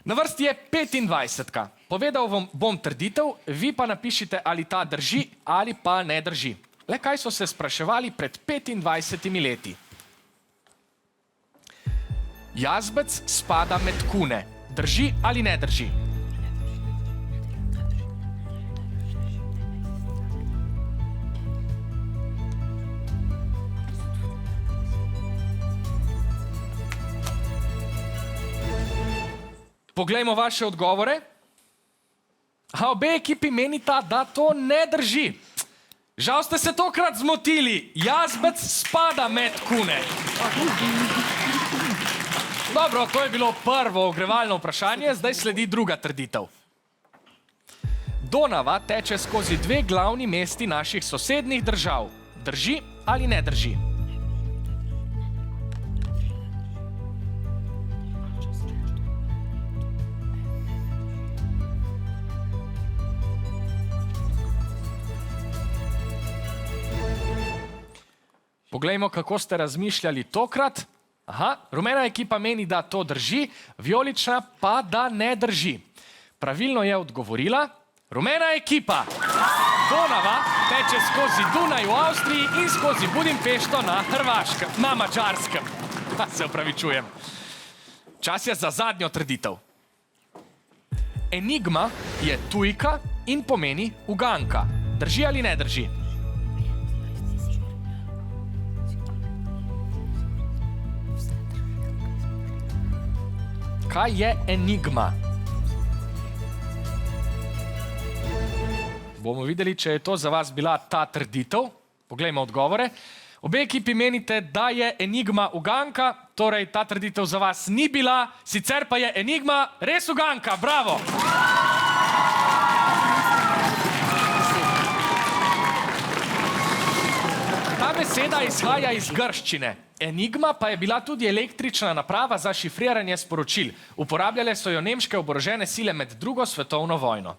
Na vrsti je 25. Povedal vam bom trditev, vi pa napišite, ali ta drži ali pa ne drži. Le kaj so se spraševali pred 25 leti? Jazbec spada med kune. Drži ali ne drži? Poglejmo vaše odgovore. A obe ekipi menita, da to ne drži. Žal ste se tokrat zmotili. Jazbec spada med kune. Dobro, to je bilo prvo ogrevalno vprašanje, zdaj sledi druga trditev. Donava teče skozi dve glavni mesti naših sosednjih držav. Drži ali ne drži? Poglejmo, kako ste razmišljali tokrat. Aha, rumena ekipa meni, da to drži, vijolična pa, da ne drži. Pravilno je odgovorila rumena ekipa. Donava teče skozi Dunaj v Avstriji in skozi Budimpešto na Hrvaškem, na Madžarskem. Se opravičujem. Čas je za zadnjo trditev. Enigma je tujka in pomeni uganka. Drži ali ne drži? Kaj je enigma? Bomo videli, če je to za vas bila ta trditev. Poglejmo odgovore. Obe ekipi menite, da je enigma uganka, torej ta trditev za vas ni bila, sicer pa je enigma res uganka. Bravo! Ta beseda izhaja iz grščine. Enigma pa je bila tudi električna naprava za šifriranje sporočil. Uporabljale so jo nemške oborožene sile med drugo svetovno vojno.